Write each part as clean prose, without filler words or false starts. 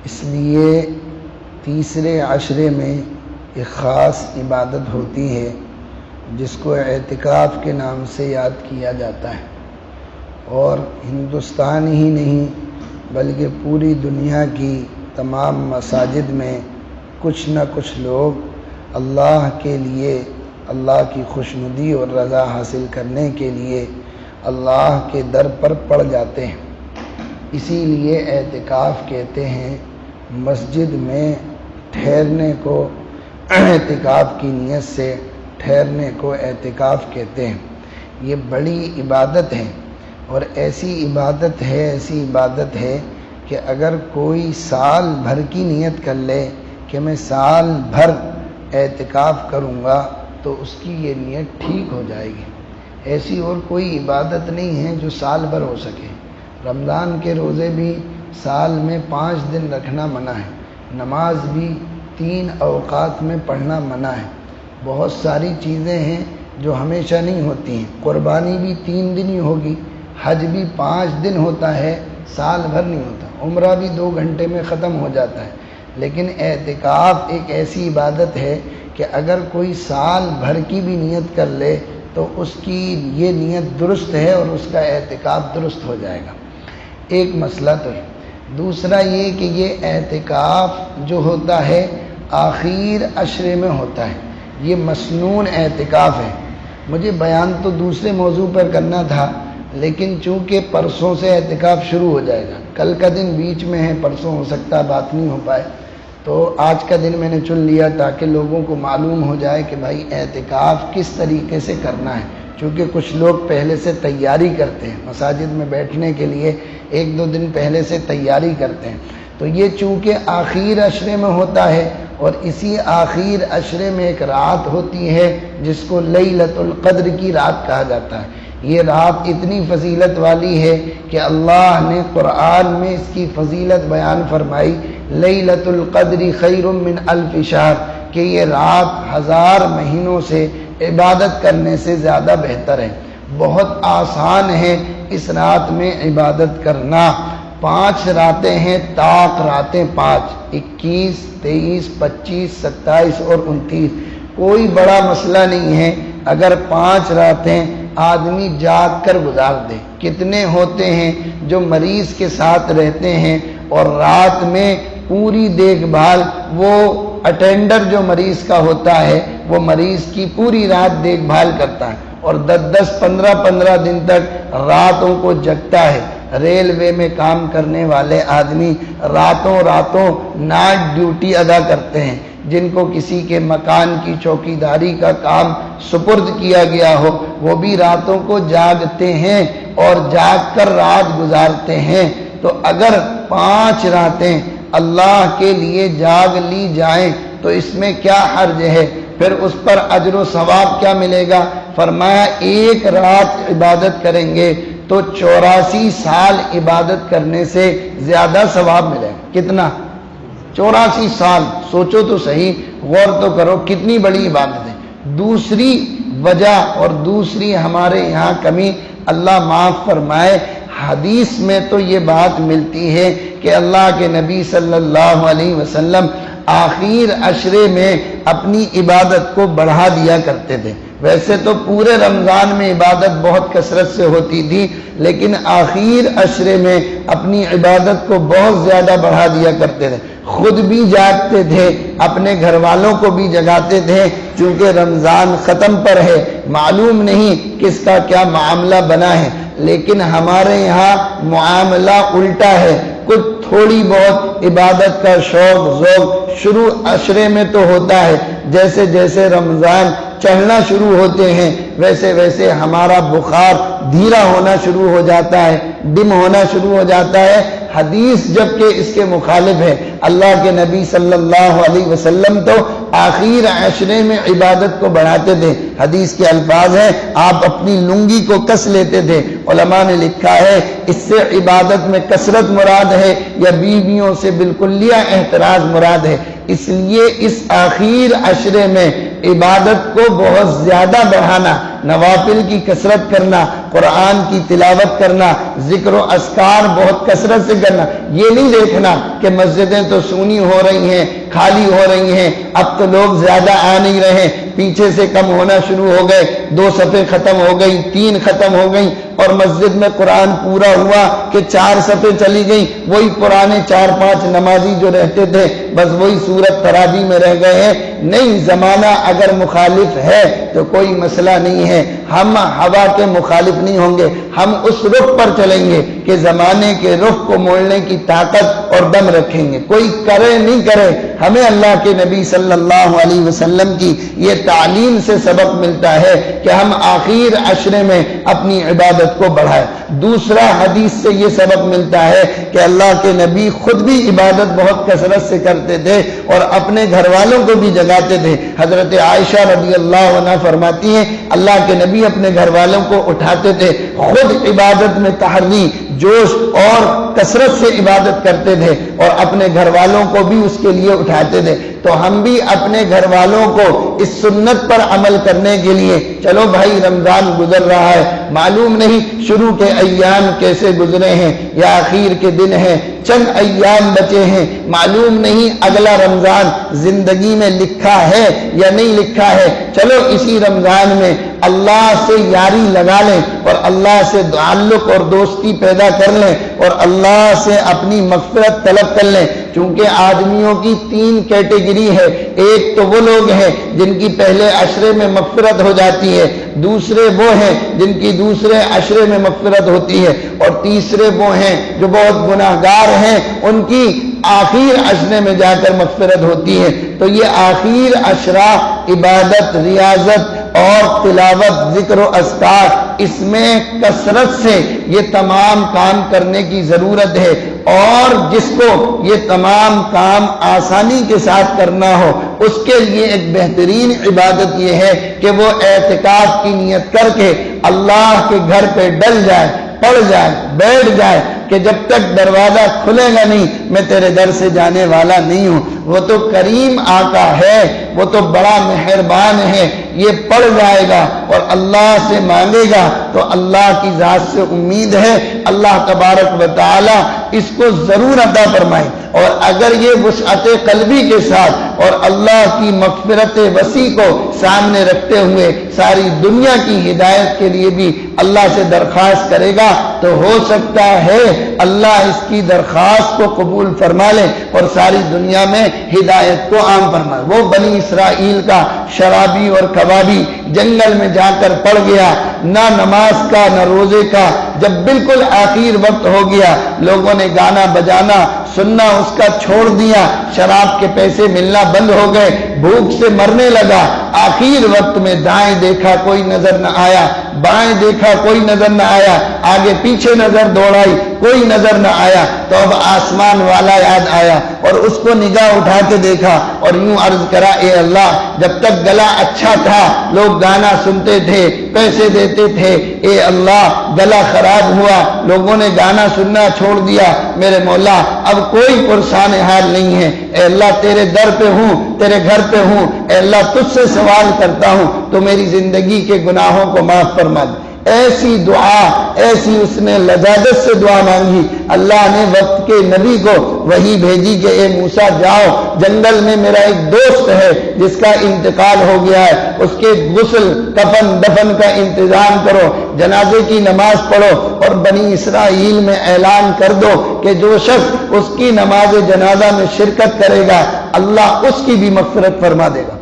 اس لیے تیسرے عشرے میں ایک خاص عبادت ہوتی ہے جس کو اعتکاف کے نام سے یاد کیا جاتا ہے، اور ہندوستان ہی نہیں بلکہ پوری دنیا کی تمام مساجد میں کچھ نہ کچھ لوگ اللہ کے لیے، اللہ کی خوشنودی اور رضا حاصل کرنے کے لیے اللہ کے در پر پڑ جاتے ہیں۔ اسی لیے اعتکاف کہتے ہیں مسجد میں ٹھہرنے کو، اعتکاف کی نیت سے ٹھہرنے کو اعتکاف کہتے ہیں۔ یہ بڑی عبادت ہے، اور ایسی عبادت ہے کہ اگر کوئی سال بھر کی نیت کر لے کہ میں سال بھر اعتکاف کروں گا تو اس کی یہ نیت ٹھیک ہو جائے گی۔ ایسی اور کوئی عبادت نہیں ہے جو سال بھر ہو سکے۔ رمضان کے روزے بھی سال میں 5 دن رکھنا منع ہے، نماز بھی 3 اوقات میں پڑھنا منع ہے۔ بہت ساری چیزیں ہیں جو ہمیشہ نہیں ہوتی ہیں، قربانی بھی 3 دن ہی ہوگی، حج بھی 5 دن ہوتا ہے، سال بھر نہیں ہوتا، عمرہ بھی 2 گھنٹے میں ختم ہو جاتا ہے۔ لیکن اعتکاف ایک ایسی عبادت ہے کہ اگر کوئی سال بھر کی بھی نیت کر لے تو اس کی یہ نیت درست ہے اور اس کا اعتکاف درست ہو جائے گا۔ ایک مسئلہ تو ہے۔ دوسرا یہ کہ یہ اعتکاف جو ہوتا ہے آخر عشرے میں ہوتا ہے، یہ مسنون اعتکاف ہے۔ مجھے بیان تو دوسرے موضوع پر کرنا تھا، لیکن چونکہ پرسوں سے اعتکاف شروع ہو جائے گا، کل کا دن بیچ میں ہے، پرسوں ہو سکتا ہے بات نہیں ہو پائے، تو آج کا دن میں نے چن لیا تاکہ لوگوں کو معلوم ہو جائے کہ بھائی اعتکاف کس طریقے سے کرنا ہے۔ چونکہ کچھ لوگ پہلے سے تیاری کرتے ہیں، مساجد میں بیٹھنے کے لیے 1-2 دن پہلے سے تیاری کرتے ہیں، تو یہ چونکہ آخر عشرے میں ہوتا ہے، اور اسی آخر عشرے میں ایک رات ہوتی ہے جس کو لیلۃ القدر کی رات کہا جاتا ہے۔ یہ رات اتنی فضیلت والی ہے کہ اللہ نے قرآن میں اس کی فضیلت بیان فرمائی، لیلۃ القدر خیر من الف شہر، کہ یہ رات 1000 مہینوں سے عبادت کرنے سے زیادہ بہتر ہے۔ بہت آسان ہے اس رات میں عبادت کرنا۔ 5 راتیں ہیں، طاق راتیں 5، 21، 23، 25، 27 اور 29۔ کوئی بڑا مسئلہ نہیں ہے اگر 5 راتیں آدمی جاگ کر گزار دے۔ کتنے ہوتے ہیں جو مریض کے ساتھ رہتے ہیں اور رات میں پوری دیکھ بھال، وہ اٹینڈر جو مریض کا ہوتا ہے وہ مریض کی پوری رات دیکھ بھال کرتا ہے، اور 10-10، 15-15 دن تک راتوں کو جگتا ہے۔ ریلوے میں کام کرنے والے آدمی راتوں نائٹ ڈیوٹی ادا کرتے ہیں، جن کو کسی کے مکان کی چوکیداری کا کام سپرد کیا گیا ہو، وہ بھی راتوں کو جاگتے ہیں اور جاگ کر رات گزارتے ہیں۔ تو اگر 5 راتیں اللہ کے لیے جاگ لی جائیں تو اس میں کیا حرج ہے؟ پھر اس پر اجر و ثواب کیا ملے گا؟ فرمایا 1 رات عبادت کریں گے تو 84 سال عبادت کرنے سے زیادہ ثواب ملے گا۔ کتنا؟ 84 سال۔ سوچو تو صحیح، غور تو کرو کتنی بڑی عبادت ہے۔ دوسری وجہ اور دوسری ہمارے یہاں کمی، اللہ معاف فرمائے، حدیث میں تو یہ بات ملتی ہے کہ اللہ کے نبی صلی اللہ علیہ وسلم آخر عشرے میں اپنی عبادت کو بڑھا دیا کرتے تھے۔ ویسے تو پورے رمضان میں عبادت بہت کثرت سے ہوتی تھی، لیکن آخر عشرے میں اپنی عبادت کو بہت زیادہ بڑھا دیا کرتے تھے۔ خود بھی جاگتے تھے، اپنے گھر والوں کو بھی جگاتے تھے، چونکہ رمضان ختم پر ہے، معلوم نہیں کس کا کیا معاملہ بنا ہے۔ لیکن ہمارے یہاں معاملہ الٹا ہے، کچھ تھوڑی بہت عبادت کا شوق ذوق شروع عشرے میں تو ہوتا ہے، جیسے جیسے رمضان چڑھنا شروع ہوتے ہیں ویسے ویسے ہمارا بخار دھیرا ہونا شروع ہو جاتا ہے، ڈم ہونا شروع ہو جاتا ہے۔ حدیث جبکہ اس کے مخالف ہے، اللہ کے نبی صلی اللہ علیہ وسلم تو آخر عشرے میں عبادت کو بڑھاتے تھے۔ حدیث کے الفاظ ہیں، آپ اپنی لنگی کو کس لیتے تھے۔ علماء نے لکھا ہے اس سے عبادت میں کثرت مراد ہے یا بیویوں سے بالکلیہ احتراز مراد ہے۔ اس لیے اس آخر عشرے میں عبادت کو بہت زیادہ بڑھانا، نوافل کی کثرت کرنا، قرآن کی تلاوت کرنا، ذکر و اذکار بہت کثرت سے کرنا۔ یہ نہیں دیکھنا کہ مسجدیں تو سونی ہو رہی ہیں، خالی ہو رہی ہیں، اب تو لوگ زیادہ آ نہیں رہے، پیچھے سے کم ہونا شروع ہو گئے، 2 صفیں ختم ہو گئی، 3 ختم ہو گئی، اور مسجد میں قرآن پورا ہوا کہ 4 صفیں چلی گئیں، وہی پرانے 4-5 نمازی جو رہتے تھے بس وہی سورت تراویح میں رہ گئے ہیں۔ نہیں، زمانہ اگر مخالف ہے تو کوئی مسئلہ نہیں ہے، ہم ہوا کے مخالف نہیں ہوں گے، ہم اس رخ پر چلیں گے کہ زمانے کے رخ کو موڑنے کی طاقت اور دم رکھیں گے۔ کوئی کرے نہیں کرے، ہمیں اللہ کے نبی صلی اللہ علیہ وسلم کی یہ تعلیم سے سبق ملتا ہے کہ ہم آخر عشرے میں اپنی عبادت کو بڑھائیں۔ دوسرا حدیث سے یہ سبق ملتا ہے کہ اللہ کے نبی خود بھی عبادت بہت کثرت سے کرتے تھے اور اپنے گھر والوں کو بھی جگاتے تھے۔ حضرت عائشہ رضی اللہ عنہ فرماتی ہیں اللہ کے نبی اپنے گھر والوں کو اٹھاتے تھے، خود عبادت میں تحری، جوش اور کثرت سے عبادت کرتے تھے اور اپنے گھر والوں کو بھی اس کے لیے اٹھاتے تھے۔ تو ہم بھی اپنے گھر والوں کو اس سنت پر عمل کرنے کے لیے، چلو بھائی رمضان گزر رہا ہے، معلوم نہیں شروع کے ایام کیسے گزرے ہیں یا آخر کے دن ہیں، چند ایام بچے ہیں، معلوم نہیں اگلا رمضان زندگی میں لکھا ہے یا نہیں لکھا ہے، چلو اسی رمضان میں اللہ سے یاری لگا لیں اور اللہ سے تعلق اور دوستی پیدا کر لیں اور اللہ سے اپنی مغفرت طلب کر لیں۔ چونکہ آدمیوں کی 3 کیٹیگری ہے، ایک تو وہ لوگ ہیں جن کی پہلے عشرے میں مغفرت ہو جاتی ہے، دوسرے وہ ہیں جن کی دوسرے عشرے میں مغفرت ہوتی ہے، اور تیسرے وہ ہیں جو بہت گناہگار ہیں، ان کی آخر عشرے میں جا کر مغفرت ہوتی ہے۔ تو یہ آخر عشرہ عبادت، ریاضت اور تلاوت، ذکر و اذکار، اس میں کثرت سے یہ تمام کام کرنے کی ضرورت ہے، اور جس کو یہ تمام کام آسانی کے ساتھ کرنا ہو اس کے لیے ایک بہترین عبادت یہ ہے کہ وہ اعتکاف کی نیت کر کے اللہ کے گھر پہ ڈل جائے، پڑ جائے، بیٹھ جائے کہ جب تک دروازہ کھلے گا نہیں میں تیرے در سے جانے والا نہیں ہوں۔ وہ تو کریم آقا ہے، وہ تو بڑا مہربان ہے، یہ پڑ جائے گا اور اللہ سے مانگے گا تو اللہ کی ذات سے امید ہے اللہ تبارک و تعالی اس کو ضرور عطا فرمائے۔ اور اگر یہ وسعت قلبی کے ساتھ اور اللہ کی مغفرت وسیع کو سامنے رکھتے ہوئے ساری دنیا کی ہدایت کے لیے بھی اللہ سے درخواست کرے گا تو ہو سکتا ہے اللہ اس کی درخواست کو قبول فرما لے اور ساری دنیا میں ہدایت کو عام فرمائے۔ وہ بنی اسرائیل کا شرابی اور کبابی جنگل میں جا کر پڑ گیا، نہ نماز کا نہ روزے کا، جب بالکل آخر وقت ہو گیا لوگوں نے گانا بجانا سننا اس کا چھوڑ دیا، شراب کے پیسے ملنا بند ہو گئے، بھوک سے مرنے لگا، آخر وقت میں دائیں دیکھا کوئی نظر نہ آیا، بائیں دیکھا کوئی نظر نہ آیا، آگے پیچھے نظر دوڑائی کوئی نظر نہ آیا، تو اب آسمان والا یاد آیا اور اس کو نگاہ اٹھا کے دیکھا اور یوں عرض کرا اے اللہ جب تک گلا اچھا تھا لوگ گانا سنتے تھے پیسے دیتے تھے، اے اللہ گلا خراب ہوا لوگوں نے گانا سننا چھوڑ دیا، میرے مولا اب کوئی پرسان حال نہیں ہے، اے اللہ تیرے در پہ ہوں تیرے گھر پہ ہوں، اے اللہ تجھ سے سوال کرتا ہوں تو میری زندگی کے گناہوں کو معاف فرما دے۔ ایسی دعا، ایسی اس نے لذاذت سے دعا مانگی، اللہ نے وقت کے نبی کو وحی بھیجی کہ اے موسیٰ جاؤ جنگل میں میرا ایک دوست ہے جس کا انتقال ہو گیا ہے، اس کے غسل کفن دفن کا انتظام کرو، جنازے کی نماز پڑھو اور بنی اسرائیل میں اعلان کر دو کہ جو شخص اس کی نماز جنازہ میں شرکت کرے گا اللہ اس کی بھی مغفرت فرما دے گا۔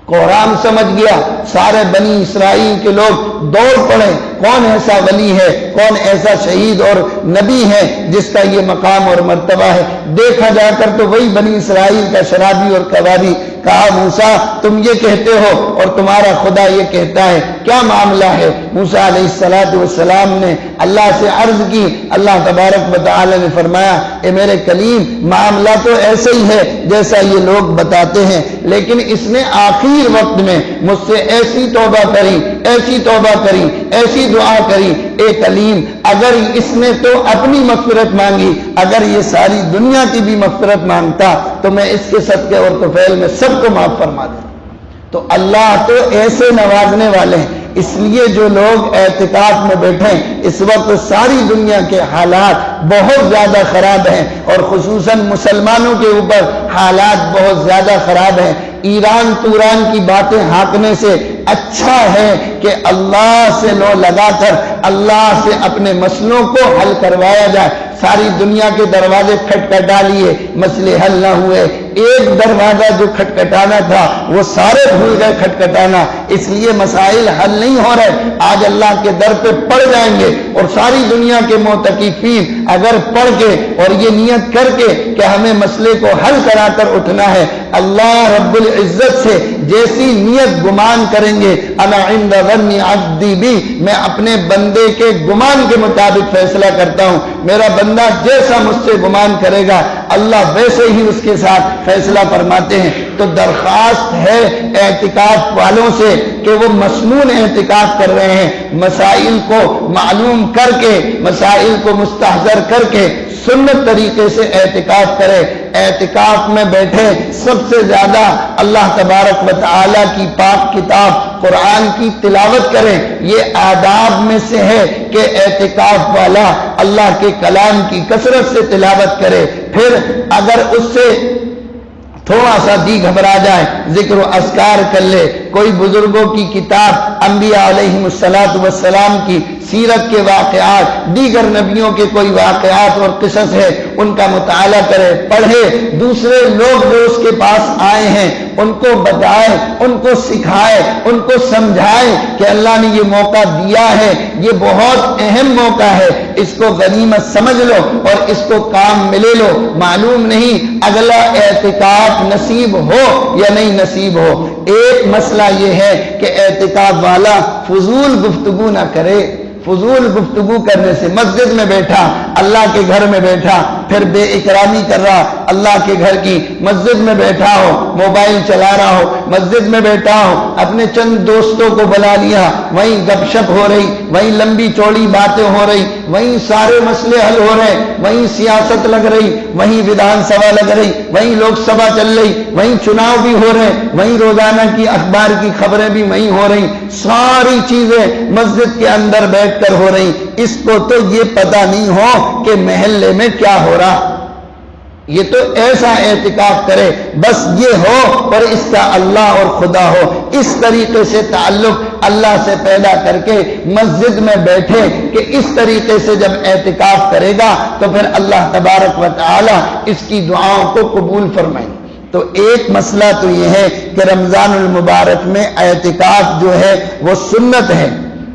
قرآن سمجھ گیا، سارے بنی اسرائیل کے لوگ دوڑ پڑے، کون ایسا ولی ہے، کون ایسا شہید اور نبی ہے جس کا یہ مقام اور مرتبہ ہے۔ دیکھا جا کر تو وہی بنی اسرائیل کا شرابی اور کبابی، کہا موسیٰ تم یہ کہتے ہو اور تمہارا خدا یہ کہتا ہے، کیا معاملہ ہے؟ موسیٰ علیہ السلام نے اللہ سے عرض کی، اللہ تبارک و تعالی نے فرمایا اے میرے کلیم معاملہ تو ایسا ہی ہے جیسا یہ لوگ بتاتے ہیں، لیکن اس نے آخر وقت میں مجھ سے ایسی توبہ کری، ایسی توبہ کری، ایسی دعا کری، اے کلیم اگر اس نے تو اپنی مغفرت مانگی، اگر یہ ساری دنیا کی بھی مغفرت مانگتا تو میں اس کے صدقے اور طفیل میں سب کو معاف فرما دوں۔ تو اللہ تو ایسے نوازنے والے ہیں. اس لیے جو لوگ اعتکاف میں بیٹھے اس وقت ساری دنیا کے حالات بہت زیادہ خراب ہیں اور خصوصاً مسلمانوں کے اوپر حالات بہت زیادہ خراب ہیں. ایران توران کی باتیں ہانکنے سے اچھا ہے کہ اللہ سے لو لگا کر اللہ سے اپنے مسئلوں کو حل کروایا جائے. ساری دنیا کے دروازے کھٹکھٹا لیے, مسئلے حل نہ ہوئے. ایک دروازہ جو کھٹکھٹانا تھا وہ سارے بھول گئے کھٹکھٹانا, اس لیے مسائل حل نہیں ہو رہے. آج اللہ کے در پہ پڑ جائیں گے اور ساری دنیا کے معتکفین اگر پڑھ کے اور یہ نیت کر کے کہ ہمیں مسئلے کو حل کرا کر اٹھنا ہے, اللہ رب العزت سے جیسی نیت گمان کریں گے, انا عند ظن عبدی بی, میں اپنے بندے کے گمان کے مطابق فیصلہ کرتا ہوں. میرا بندہ جیسا مجھ سے گمان کرے گا اللہ ویسے ہی اس کے ساتھ فیصلہ فرماتے ہیں. تو درخواست ہے اعتکاف والوں سے کہ وہ مسنون اعتکاف کر رہے ہیں, مسائل کو معلوم کر کے, مسائل کو مستحضر کر کے سنت طریقے سے اعتکاف کرے. اعتکاف میں بیٹھے سب سے زیادہ اللہ تبارک و تعالی کی پاک کتاب قرآن کی تلاوت کرے. یہ آداب میں سے ہے کہ اعتکاف والا اللہ کے کلام کی کثرت سے تلاوت کرے. پھر اگر اس سے تھوڑا سا دی گھبرا جائے ذکر و اذکار کر لے, کوئی بزرگوں کی کتاب انبیاء علیہم السلام کی سیرت کے واقعات, دیگر نبیوں کے کوئی واقعات اور قصص ہے ان کا مطالعہ کرے, پڑھے. دوسرے لوگ جو اس کے پاس آئے ہیں ان کو بتائے, ان کو سکھائے, ان کو سمجھائے کہ اللہ نے یہ موقع دیا ہے, یہ بہت اہم موقع ہے, اس کو غنیمت سمجھ لو اور اس کو کام میں لے لو. معلوم نہیں اگلا اعتکاف نصیب ہو یا نہیں نصیب ہو. ایک مسئلہ یہ ہے کہ اعتکاف والا فضول گفتگو نہ کرے. فضول گفتگو کرنے سے مسجد میں بیٹھا, اللہ کے گھر میں بیٹھا, پھر بے اکرامی کر رہا اللہ کے گھر کی, مسجد میں بیٹھا ہو موبائل چلا رہا ہو, مسجد میں بیٹھا ہو اپنے چند دوستوں کو بلا لیا, وہیں گپ شپ ہو رہی, وہیں لمبی چوڑی باتیں ہو رہی, وہیں سارے مسئلے حل ہو رہے, وہیں سیاست لگ رہی, وہیں ودھان سبھا لگ رہی, وہیں لوک سبھا چل رہی, وہیں چناؤ بھی ہو رہے, وہیں روزانہ کی اخبار کی خبریں بھی وہیں ہو رہی, ساری چیزیں مسجد کے اندر بیٹھ کر ہو رہی. اس کو تو یہ پتہ نہیں ہو کہ محلے میں کیا ہو رہا. یہ تو ایسا اعتکاف کرے بس یہ ہو اور اس کا اللہ اور خدا ہو, اس طریقے سے تعلق اللہ سے پیدا کر کے مسجد میں بیٹھے کہ اس طریقے سے جب اعتکاف کرے گا تو پھر اللہ تبارک و تعالی اس کی دعاؤں کو قبول فرمائیں. تو ایک مسئلہ تو یہ ہے کہ رمضان المبارک میں اعتکاف جو ہے وہ سنت ہے,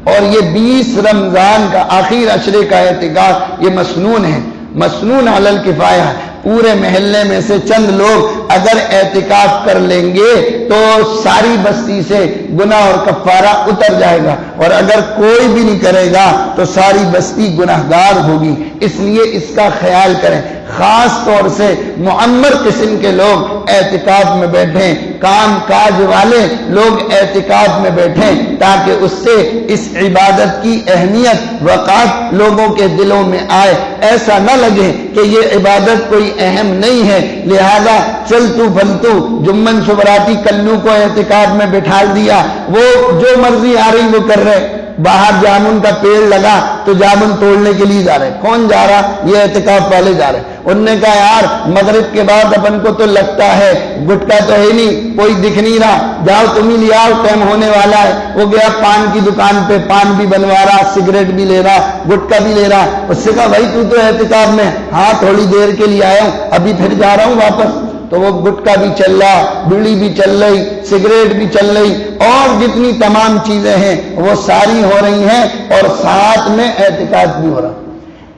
اور یہ 20 رمضان کا آخر عشرے کا اعتکاف یہ مسنون ہے, مسنون علی الکفایہ ہے. پورے محلے میں سے چند لوگ اگر اعتکاف کر لیں گے تو ساری بستی سے گناہ اور کفارہ اتر جائے گا, اور اگر کوئی بھی نہیں کرے گا تو ساری بستی گناہگار ہوگی. اس لیے اس کا خیال کریں. خاص طور سے معمر قسم کے لوگ اعتکاف میں بیٹھیں, کام کاج والے لوگ اعتکاف میں بیٹھیں تاکہ اس سے اس عبادت کی اہمیت وقات لوگوں کے دلوں میں آئے. ایسا نہ لگے کہ یہ عبادت کوئی اہم نہیں ہے لہذا چلتو پھلتو جمن شبراتی کلو کو اعتکاف میں بٹھا دیا, وہ جو مرضی آ رہی وہ کر رہے. باہر جامن کا پیڑ لگا تو جامن توڑنے کے لیے جا رہے. کون جا رہا؟ یہ اعتکاف والے جا رہے. انہوں نے کہا یار مغرب کے بعد اپن کو تو لگتا ہے گٹکا تو ہے نہیں, کوئی دکھ نہیں رہا, جاؤ تم ہی لے آؤ ٹائم ہونے والا ہے. وہ گیا پان کی دکان پہ, پان بھی بنوا رہا, سگریٹ بھی لے رہا, گٹکا بھی لے رہا. اس سے کہا بھائی تو اعتکاف میں, ہاں تھوڑی دیر کے لیے آیا ہوں ابھی پھر جا رہا ہوں واپس. تو وہ گٹکا بھی چل رہا, بیڑی بھی چل رہی, سگریٹ بھی چل رہی, اور جتنی تمام چیزیں ہیں وہ ساری ہو رہی ہیں, اور ساتھ میں اعتکاف بھی ہو رہا.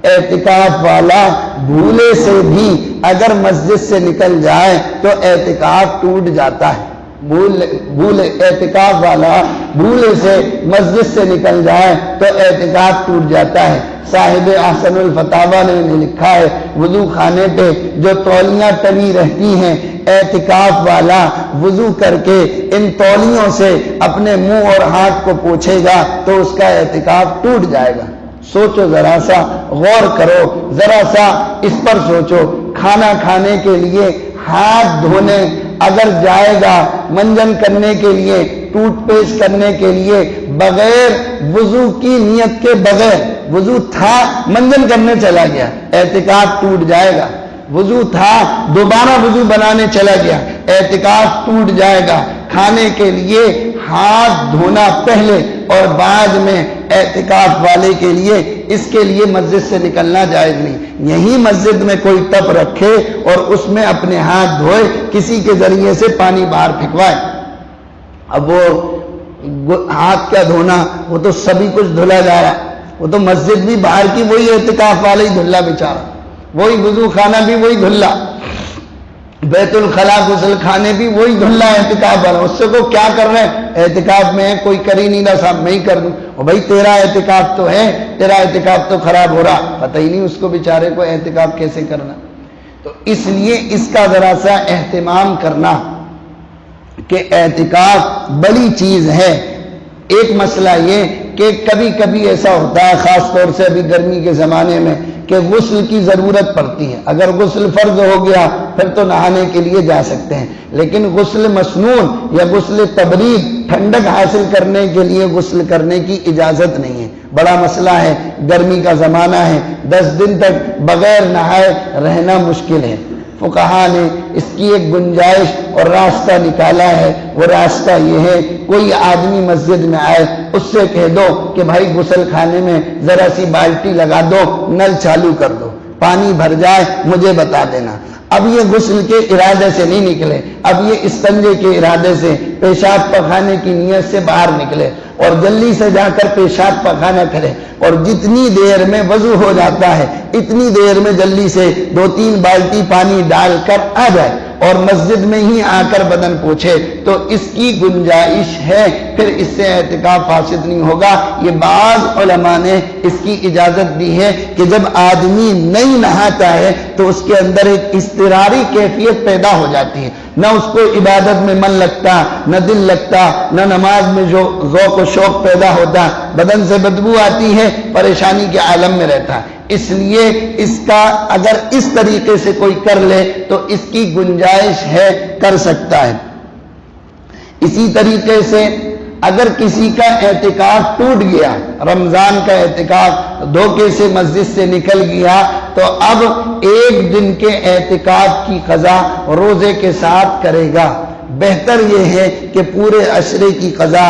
اعتکاف والا بھولے سے بھی اگر مسجد سے نکل جائے تو اعتکاف ٹوٹ جاتا ہے. بھولے اعتکاف والا بھولے سے مسجد سے نکل جائے تو اعتکاف ٹوٹ جاتا ہے. صاحب احسن الفتاوی نے لکھا ہے وضو خانے پہ جو تولیاں ٹنی رہتی ہیں, اعتکاف والا وضو کر کے ان تولیوں سے اپنے منہ اور ہاتھ کو پوچھے گا تو اس کا اعتکاف ٹوٹ جائے گا. سوچو ذرا سا, غور کرو ذرا سا اس پر سوچو. کھانا کھانے کے لیے ہاتھ دھونے اگر جائے گا منجن کرنے کے لیے، ٹوٹ پیسٹ کرنے کے لیے، بغیر وضو کی نیت کے بغیر، وضو تھا منجن کرنے چلا گیا، اعتکاف ٹوٹ جائے گا۔ وضو تھا دوبارہ وضو بنانے چلا گیا، اعتکاف ٹوٹ جائے گا۔ کھانے کے لیے ہاتھ دھونا پہلے اور بعد میں اعتکاف والے کے لیے، اس کے لیے مسجد سے نکلنا جائز نہیں۔ یہی مسجد میں کوئی ٹپ رکھے اور اس میں اپنے ہاتھ دھوئے، کسی کے ذریعے سے پانی باہر پھینکوائے۔ اب وہ ہاتھ کیا دھونا، وہ تو سبھی کچھ دھلا جا رہا، وہ تو مسجد بھی باہر کی وہی اعتکاف والے ہی دھلا بیچارہ، وہی وضو خانہ بھی وہی دھلا، بیت الخلا غسل خانے بھی وہی دھلا اعتکاف والا۔ اس سے کو کیا کر رہے ہیں، اعتکاف میں کوئی کر ہی نہیں رہا، صاحب میں ہی کر دوں، اور بھائی تیرا اعتکاف تو ہے، تیرا اعتکاف تو خراب ہو رہا، پتہ ہی نہیں اس کو بیچارے کو اعتکاف کیسے کرنا۔ تو اس لیے اس کا ذرا سا اہتمام کرنا کہ اعتکاف بڑی چیز ہے۔ ایک مسئلہ یہ کہ کبھی کبھی ایسا ہوتا ہے، خاص طور سے ابھی گرمی کے زمانے میں، کہ غسل کی ضرورت پڑتی ہے۔ اگر غسل فرض ہو گیا پھر تو نہانے کے لیے جا سکتے ہیں، لیکن غسل مسنون یا غسل تبرید، ٹھنڈک حاصل کرنے کے لیے غسل کرنے کی اجازت نہیں ہے۔ بڑا مسئلہ ہے، گرمی کا زمانہ ہے، 10 دن تک بغیر نہائے رہنا مشکل ہے۔ فقہا نے اس کی ایک گنجائش اور راستہ نکالا ہے، وہ راستہ یہ ہے، کوئی آدمی مسجد میں آئے، اس سے کہہ دو کہ بھائی غسل خانے میں ذرا سی بالٹی لگا دو، نل چالو کر دو، پانی بھر جائے مجھے بتا دینا۔ اب یہ غسل کے ارادے سے نہیں نکلے، اب یہ استنجے کے ارادے سے، پیشاب پخانے کی نیت سے باہر نکلے اور جلدی سے جا کر پیشاب پخانا کرے، اور جتنی دیر میں وضو ہو جاتا ہے اتنی دیر میں جلدی سے 2-3 بالٹی پانی ڈال کر آ جائے اور مسجد میں ہی آ کر بدن پوچھے تو اس کی گنجائش ہے، پھر اس سے اعتکاف فاسد نہیں ہوگا۔ یہ بعض علماء نے اس کی اجازت دی ہے کہ جب آدمی نہیں نہاتا ہے تو اس کے اندر ایک اضطراری کیفیت پیدا ہو جاتی ہے، نہ اس کو عبادت میں من لگتا، نہ دل لگتا، نہ نماز میں جو ذوق و شوق پیدا ہوتا، بدن سے بدبو آتی ہے، پریشانی کے عالم میں رہتا ہے۔ اس لیے اس کا اگر اس طریقے سے کوئی کر لے تو اس کی گنجائش ہے، کر سکتا ہے۔ اسی طریقے سے اگر کسی کا اعتکاف ٹوٹ گیا، رمضان کا اعتکاف دھوکے سے مسجد سے نکل گیا، تو اب 1 دن کے اعتکاف کی قضا روزے کے ساتھ کرے گا۔ بہتر یہ ہے کہ پورے عشرے کی قضا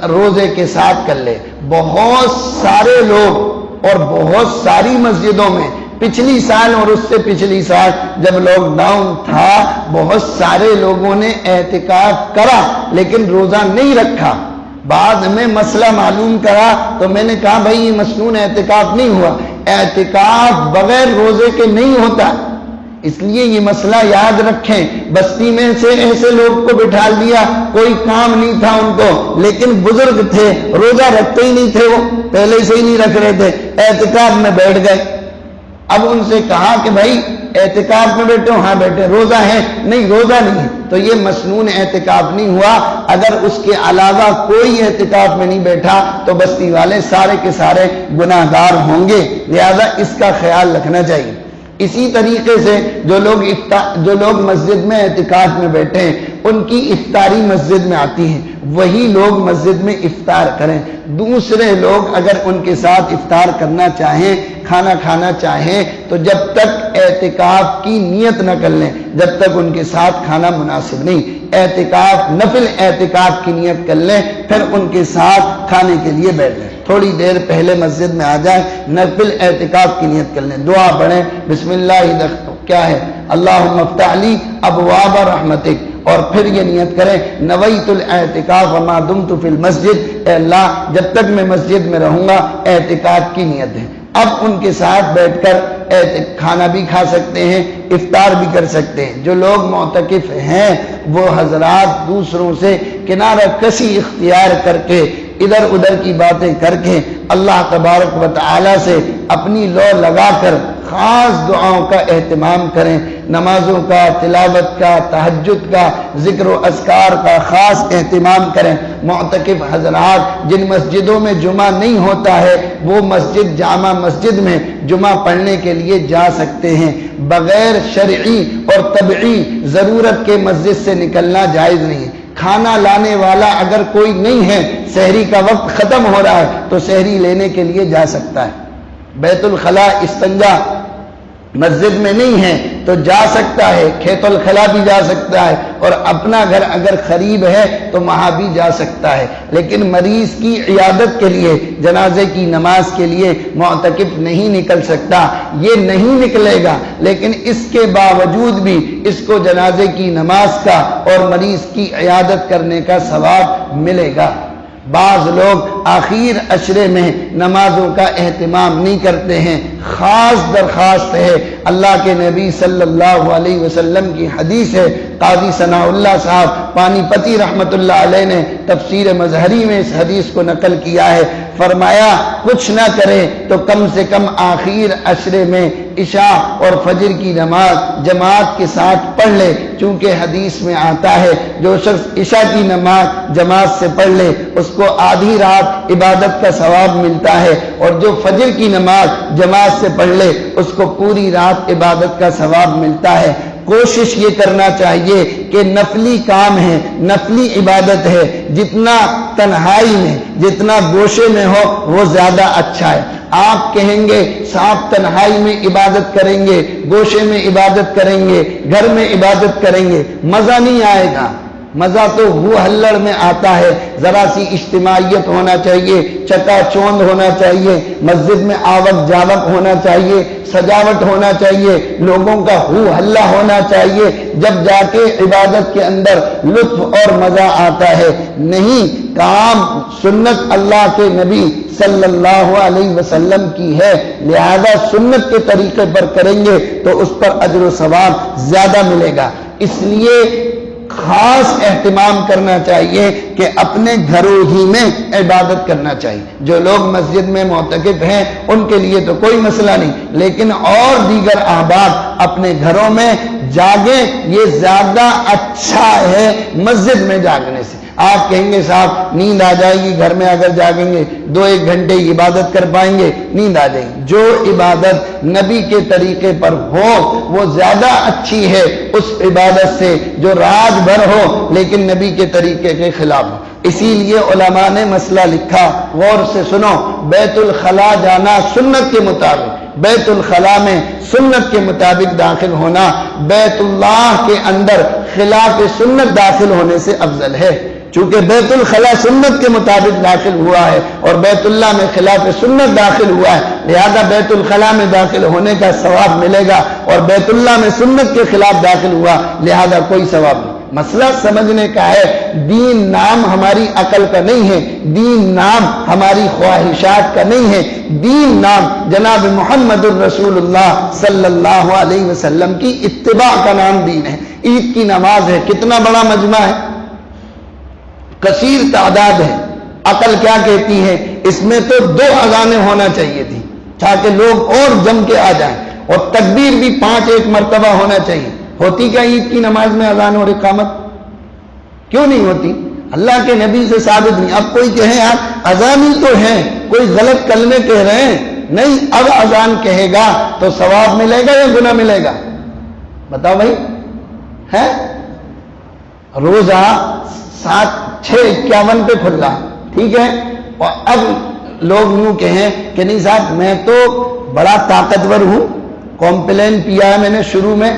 روزے کے ساتھ کر لے۔ بہت سارے لوگ اور بہت ساری مسجدوں میں پچھلی سال اور اس سے پچھلی سال جب لاک ڈاؤن تھا، بہت سارے لوگوں نے اعتکاف کرا لیکن روزہ نہیں رکھا۔ بعد میں مسئلہ معلوم کرا تو میں نے کہا بھائی یہ مسنون اعتکاف نہیں ہوا، اعتکاف بغیر روزے کے نہیں ہوتا، اس لیے یہ مسئلہ یاد رکھیں۔ بستی میں سے ایسے لوگ کو بٹھا دیا، کوئی کام نہیں تھا ان کو، لیکن بزرگ تھے، روزہ رکھتے ہی نہیں تھے، وہ پہلے سے ہی نہیں رکھ رہے تھے، اعتکاف میں بیٹھ گئے۔ اب ان سے کہا کہ بھائی اعتکاف میں بیٹھے ہو؟ ہاں بیٹھے۔ روزہ ہے؟ نہیں روزہ نہیں ہے، تو یہ مسنون اعتکاف نہیں ہوا۔ اگر اس کے علاوہ کوئی اعتکاف میں نہیں بیٹھا تو بستی والے سارے کے سارے گناہ گار ہوں گے، لہذا اس کا خیال رکھنا چاہیے۔ اسی طریقے سے جو لوگ مسجد میں اعتکاف میں بیٹھے ہیں ان کی افطاری مسجد میں آتی ہے، وہی لوگ مسجد میں افطار کریں۔ دوسرے لوگ اگر ان کے ساتھ افطار کرنا چاہیں، کھانا کھانا چاہیں، تو جب تک اعتکاف کی نیت نہ کر لیں، جب تک ان کے ساتھ کھانا مناسب نہیں۔ اعتکاف نفل اعتکاف کی نیت کر لیں، پھر ان کے ساتھ کھانے کے لیے بیٹھ جائیں، تھوڑی دیر پہلے مسجد میں آ جائیں، نفل اعتکاف کی نیت کر لیں، دعا پڑھیں، بسم اللہ کیا ہے، اللہم افتح لی ابواب رحمتک، اور پھر یہ نیت کریں نویت الاعتکاف وما دمت فی المسجد، اے اللہ جب تک میں مسجد میں رہوں گا اعتکاف کی نیت ہے۔ اب ان کے ساتھ بیٹھ کر کھانا بھی کھا سکتے ہیں، افطار بھی کر سکتے ہیں۔ جو لوگ معتکف ہیں وہ حضرات دوسروں سے کنارہ کشی اختیار کر کے ادھر ادھر کی باتیں کر کے اللہ تبارک و تعالی سے اپنی لو لگا کر خاص دعاؤں کا اہتمام کریں، نمازوں کا، تلاوت کا، تہجد کا، ذکر و اذکار کا خاص اہتمام کریں۔ معتکف حضرات جن مسجدوں میں جمعہ نہیں ہوتا ہے وہ مسجد جامع مسجد میں جمعہ پڑھنے کے لیے جا سکتے ہیں، بغیر شرعی اور طبعی ضرورت کے مسجد سے نکلنا جائز نہیں ہے۔ کھانا لانے والا اگر کوئی نہیں ہے، سحری کا وقت ختم ہو رہا ہے تو سحری لینے کے لیے جا سکتا ہے۔ بیت الخلاء استنجا مسجد میں نہیں ہے تو جا سکتا ہے، کھیت الخلاء بھی جا سکتا ہے، اور اپنا گھر اگر قریب ہے تو وہاں بھی جا سکتا ہے۔ لیکن مریض کی عیادت کے لیے، جنازے کی نماز کے لیے معتکف نہیں نکل سکتا، یہ نہیں نکلے گا، لیکن اس کے باوجود بھی اس کو جنازے کی نماز کا اور مریض کی عیادت کرنے کا ثواب ملے گا۔ بعض لوگ آخر عشرے میں نمازوں کا اہتمام نہیں کرتے ہیں۔ خاص درخواست ہے، اللہ کے نبی صلی اللہ علیہ وسلم کی حدیث ہے، قاضی ثناء اللہ صاحب پانی پتی رحمت اللہ علیہ نے تفسیر مظہری میں اس حدیث کو نقل کیا ہے، فرمایا کچھ نہ کرے تو کم سے کم آخر عشرے میں عشاء اور فجر کی نماز جماعت کے ساتھ پڑھ لے، چونکہ حدیث میں آتا ہے جو شخص عشاء کی نماز جماعت سے پڑھ لے اس کو آدھی رات عبادت کا ثواب ملتا ہے، اور جو فجر کی نماز جماعت سے پڑھ لے اس کو پوری رات عبادت کا ثواب ملتا ہے۔ کوشش یہ کرنا چاہیے کہ نفلی کام ہے، نفلی عبادت ہے، جتنا تنہائی میں، جتنا گوشے میں ہو وہ زیادہ اچھا ہے۔ آپ کہیں گے صاحب تنہائی میں عبادت کریں گے، گوشے میں عبادت کریں گے، گھر میں عبادت کریں گے، مزہ نہیں آئے گا۔ مزہ تو ہو ہلڑ میں آتا ہے، ذرا سی اجتماعیت ہونا چاہیے، چکا چوند ہونا چاہیے، مسجد میں آوک جاوک ہونا چاہیے، سجاوٹ ہونا چاہیے، لوگوں کا ہو ہلہ ہونا چاہیے، جب جا کے عبادت کے اندر لطف اور مزہ آتا ہے۔ نہیں، کام سنت اللہ کے نبی صلی اللہ علیہ وسلم کی ہے، لہذا سنت کے طریقے پر کریں گے تو اس پر اجر و ثواب زیادہ ملے گا۔ اس لیے خاص اہتمام کرنا چاہیے کہ اپنے گھروں ہی میں عبادت کرنا چاہیے۔ جو لوگ مسجد میں معتکف ہیں ان کے لیے تو کوئی مسئلہ نہیں، لیکن اور دیگر احباب اپنے گھروں میں جاگیں، یہ زیادہ اچھا ہے مسجد میں جاگنے سے۔ آپ کہیں گے صاحب نیند آ جائے گی گھر میں اگر جاگیں گے، 2-1 گھنٹے عبادت کر پائیں گے، نیند آ جائے گی۔ جو عبادت نبی کے طریقے پر ہو وہ زیادہ اچھی ہے اس عبادت سے جو رات بھر ہو لیکن نبی کے طریقے کے خلاف ہو۔ اسی لیے علماء نے مسئلہ لکھا، غور سے سنو، بیت الخلاء جانا سنت کے مطابق، بیت الخلاء میں سنت کے مطابق داخل ہونا بیت اللہ کے اندر خلاف سنت داخل ہونے سے افضل ہے۔ چونکہ بیت الخلاء سنت کے مطابق داخل ہوا ہے اور بیت اللہ میں خلاف سنت داخل ہوا ہے، لہذا بیت الخلاء میں داخل ہونے کا ثواب ملے گا، اور بیت اللہ میں سنت کے خلاف داخل ہوا لہذا کوئی ثواب نہیں۔ مسئلہ سمجھنے کا ہے، دین نام ہماری عقل کا نہیں ہے، دین نام ہماری خواہشات کا نہیں ہے، دین نام جناب محمد الرسول اللہ صلی اللہ علیہ وسلم کی اتباع کا نام دین ہے۔ عید کی نماز ہے، کتنا بڑا مجمع ہے، کثیر تعداد ہے، عقل کیا کہتی ہے، اس میں تو 2 اذانیں ہونا چاہیے تھی تاکہ لوگ اور جم کے آ جائیں، اور تکبیر بھی 5 مرتبہ ہونا چاہیے۔ ہوتی کیا عید کی نماز میں اذان اور اقامت؟ کیوں نہیں ہوتی؟ اللہ کے نبی سے ثابت نہیں۔ اب کوئی کہے یار اذان ہی تو ہے، کوئی غلط کلمے کہہ رہے ہیں، نہیں، اب اذان کہے گا تو ثواب ملے گا یا گناہ ملے گا؟ بتاؤ بھائی، ہے روزہ 6:51 پہ کھل رہا، ٹھیک ہے، اور اب لوگ یوں کہیں کہ نہیں صاحب میں تو بڑا طاقتور ہوں، کمپلین پیا ہے میں نے شروع میں،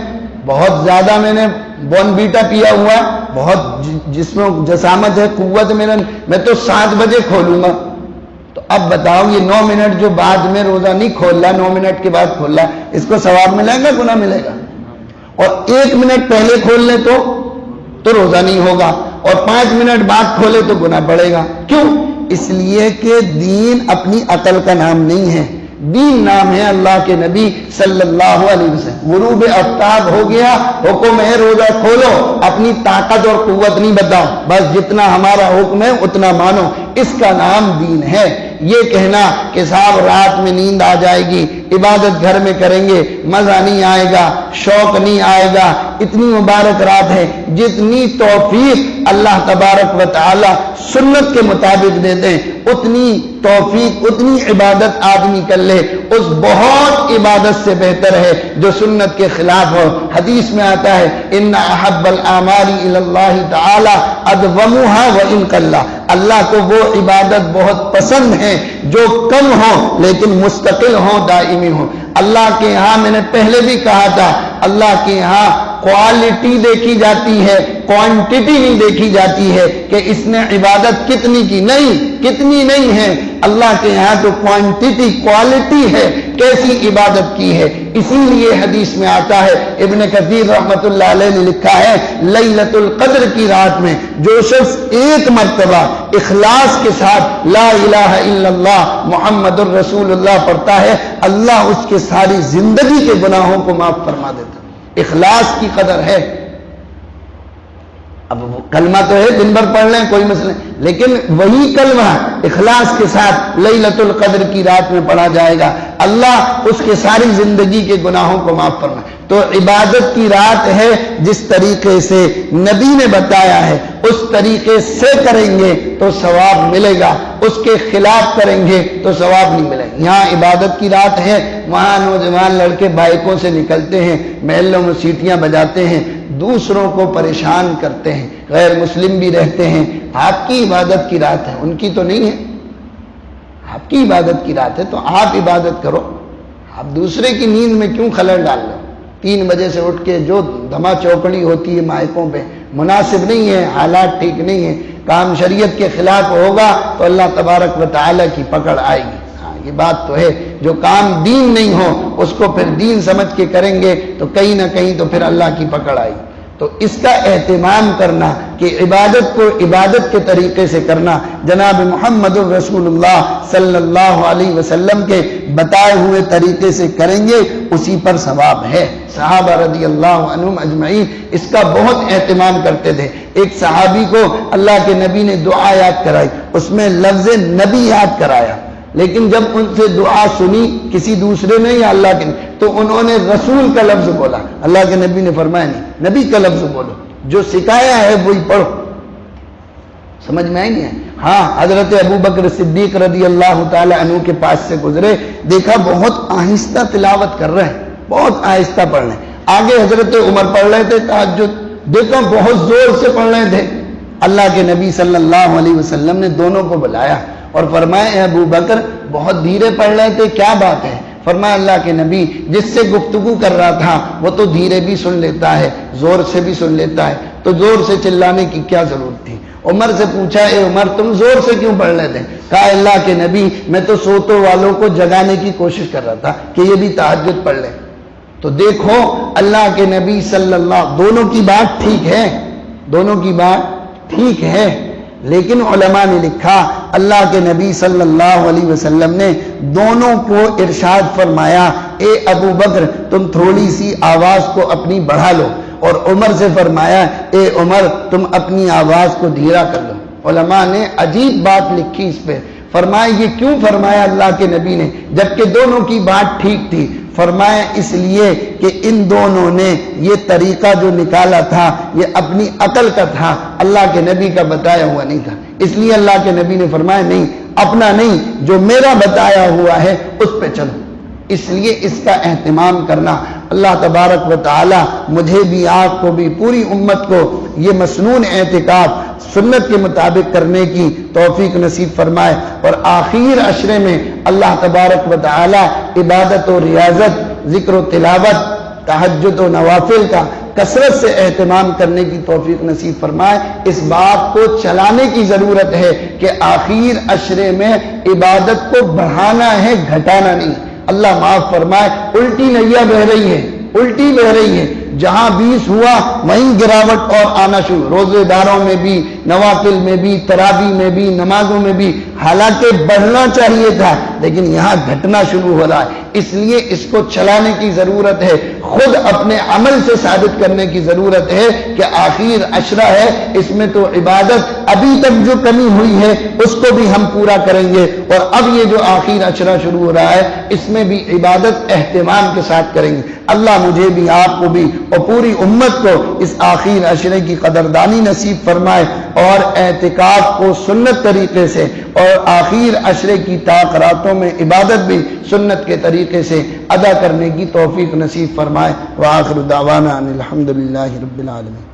بہت زیادہ میں نے بون بیٹا پیا ہوا، بہت جسم و جسامت ہے، قوت میں تو 7 بجے کھولوں گا۔ تو اب بتاؤ یہ 9 منٹ جو بعد میں روزہ نہیں کھول رہا، 9 منٹ کے بعد کھول رہا، اس کو ثواب ملے گا گناہ ملے گا؟ اور 1 منٹ پہلے کھول لے تو روزہ نہیں ہوگا، اور 5 منٹ بعد کھولے تو گناہ پڑے گا۔ کیوں؟ اس لیے کہ دین اپنی عقل کا نام نہیں ہے، دین نام ہے اللہ کے نبی صلی اللہ علیہ وسلم۔ غروب آفتاب ہو گیا، حکم ہے روزہ کھولو، اپنی طاقت اور قوت نہیں بتاؤ، بس جتنا ہمارا حکم ہے اتنا مانو۔ اس کا نام دین ہے۔ یہ کہنا کہ صاحب رات میں نیند آ جائے گی، عبادت گھر میں کریں گے، مزہ نہیں آئے گا، شوق نہیں آئے گا، اتنی مبارک رات ہے، جتنی توفیق اللہ تبارک و تعالی سنت کے مطابق دے دیں اتنی توفیق، اتنی عبادت آدمی کر لے، اس بہت عبادت سے بہتر ہے جو سنت کے خلاف ہو۔ حدیث میں آتا ہے ان احب الاعمال الی اللہ تعالی ادومها وان قل، اللہ کو وہ عبادت بہت پسند ہے جو کم ہو لیکن مستقل ہو، دائمی ہو۔ اللہ کے یہاں میں نے پہلے بھی کہا تھا، اللہ کے یہاں کوالٹی دیکھی جاتی ہے، کوانٹٹی نہیں دیکھی جاتی ہے کہ اس نے عبادت کتنی کی، نہیں، کتنی نہیں ہے، اللہ کے یہاں تو کوانٹٹی، کوالٹی ہے، کیسی عبادت کی ہے۔ اسی لیے حدیث میں آتا ہے، ابن کثیر رحمت اللہ علیہ نے لکھا ہے لیلۃ القدر کی رات میں جو شخص ایک مرتبہ اخلاص کے ساتھ لا الہ الا اللہ محمد الرسول اللہ پڑھتا ہے، اللہ اس کے ساری زندگی کے گناہوں کو معاف فرما دیتا۔ اخلاص کی قدر ہے۔ اب کلمہ تو ہے دن بھر پڑھ لیں کوئی مسئلہ نہیں، لیکن وہی کلمہ اخلاص کے ساتھ لیلۃ القدر کی رات میں پڑھا جائے گا، اللہ اس کے ساری زندگی کے گناہوں کو معاف فرمائے۔ تو عبادت کی رات ہے، جس طریقے سے نبی نے بتایا ہے اس طریقے سے کریں گے تو ثواب ملے گا، اس کے خلاف کریں گے تو ثواب نہیں ملے گا۔ یہاں عبادت کی رات ہے، وہاں نوجوان لڑکے بائکوں سے نکلتے ہیں، محلوں میں سیٹیاں بجاتے ہیں، دوسروں کو پریشان کرتے ہیں، غیر مسلم بھی رہتے ہیں۔ آپ کی عبادت کی رات ہے، ان کی تو نہیں ہے۔ آپ کی عبادت کی رات ہے تو آپ عبادت کرو، آپ دوسرے کی نیند میں کیوں خلل ڈال لو؟ 3 بجے سے اٹھ کے جو دھما چوکڑی ہوتی ہے مائکوں پہ، مناسب نہیں ہے، حالات ٹھیک نہیں ہے، کام شریعت کے خلاف ہوگا تو اللہ تبارک و تعالیٰ کی پکڑ آئے گی۔ ہاں یہ بات تو ہے، جو کام دین نہیں ہو اس کو پھر دین سمجھ کے کریں گے تو کہیں نہ کہیں تو پھر اللہ کی پکڑ آئے گی۔ تو اس کا اہتمام کرنا کہ عبادت کو عبادت کے طریقے سے کرنا، جناب محمد الرسول اللہ صلی اللہ علیہ وسلم کے بتائے ہوئے طریقے سے کریں گے، اسی پر ثواب ہے۔ صحابہ رضی اللہ عنہم اجمعین اس کا بہت اہتمام کرتے تھے۔ ایک صحابی کو اللہ کے نبی نے دعا یاد کرائی، اس میں لفظ نبی یاد کرایا، لیکن جب ان سے دعا سنی کسی دوسرے نے یا اللہ کے، تو انہوں نے رسول کا لفظ بولا۔ اللہ کے نبی نے فرمایا نہیں، نبی کا لفظ بولو، جو سکھایا ہے وہی پڑھو۔ سمجھ میں آئی نہیں ہے؟ ہاں، حضرت ابو بکر صدیق رضی اللہ تعالی عنہ کے پاس سے گزرے، دیکھا بہت آہستہ تلاوت کر رہے ہیں، بہت آہستہ پڑھ رہے ہیں۔ آگے حضرت عمر پڑھ رہے تھے تہجد، دیکھا بہت زور سے پڑھ رہے تھے۔ اللہ کے نبی صلی اللہ علیہ وسلم نے دونوں کو بلایا اور فرمایا اے ابو بکر بہت دھیرے پڑھ رہے تھے، کیا بات ہے؟ فرمایا اللہ کے نبی جس سے گفتگو کر رہا تھا وہ تو دھیرے بھی سن لیتا ہے، زور سے بھی سن لیتا ہے، تو زور سے چلانے کی کیا ضرورت تھی؟ عمر سے پوچھا اے عمر تم زور سے کیوں پڑھ رہے تھے؟ کہا اللہ کے نبی میں تو سوتوں والوں کو جگانے کی کوشش کر رہا تھا کہ یہ بھی تہجد پڑھ لیں۔ تو دیکھو اللہ کے نبی صلی اللہ، دونوں کی بات ٹھیک ہے، دونوں کی بات ٹھیک ہے، لیکن علماء نے لکھا اللہ کے نبی صلی اللہ علیہ وسلم نے دونوں کو ارشاد فرمایا اے ابو بکر تم تھوڑی سی آواز کو اپنی بڑھا لو، اور عمر سے فرمایا اے عمر تم اپنی آواز کو دھیرا کر لو۔ علماء نے عجیب بات لکھی اس پہ، فرمایا یہ کیوں فرمایا اللہ کے نبی نے جبکہ دونوں کی بات ٹھیک تھی؟ فرمایا اس لیے کہ ان دونوں نے یہ طریقہ جو نکالا تھا یہ اپنی عقل کا تھا، اللہ کے نبی کا بتایا ہوا نہیں تھا، اس لیے اللہ کے نبی نے فرمایا نہیں، اپنا نہیں، جو میرا بتایا ہوا ہے اس پہ چلو۔ اس لیے اس کا اہتمام کرنا، اللہ تبارک و تعالی مجھے بھی آپ کو بھی پوری امت کو یہ مسنون اعتکاف سنت کے مطابق کرنے کی توفیق نصیب فرمائے، اور آخر عشرے میں اللہ تبارک و تعالی عبادت و ریاضت، ذکر و تلاوت، تہجد و نوافل کا کثرت سے اہتمام کرنے کی توفیق نصیب فرمائے۔ اس بات کو چلانے کی ضرورت ہے کہ آخر عشرے میں عبادت کو بڑھانا ہے، گھٹانا نہیں۔ اللہ معاف فرمائے، الٹی نیا بہ رہی ہے، الٹی بہ رہی ہے، جہاں 20 ہوا وہیں گراوٹ اور آنا شروع، روزے داروں میں بھی، نوافل میں بھی، تراویح میں بھی، نمازوں میں بھی، حالانکہ بڑھنا چاہیے تھا لیکن یہاں گھٹنا شروع ہو رہا ہے۔ اس لیے اس کو چلانے کی ضرورت ہے، خود اپنے عمل سے ثابت کرنے کی ضرورت ہے کہ آخر عشرہ ہے، اس میں تو عبادت ابھی تک جو کمی ہوئی ہے اس کو بھی ہم پورا کریں گے، اور اب یہ جو آخر عشرہ شروع ہو رہا ہے اس میں بھی عبادت اہتمام کے ساتھ کریں گے۔ اللہ مجھے بھی، آپ کو بھی، اور پوری امت کو اس آخر عشرے کی قدردانی نصیب فرمائے، اور اعتکاف کو سنت طریقے سے اور آخر عشرے کی طاق راتوں میں عبادت بھی سنت کے طریقے سے ادا کرنے کی توفیق نصیب فرمائے۔ وآخر دعوانا ان الحمدللہ رب العالمین۔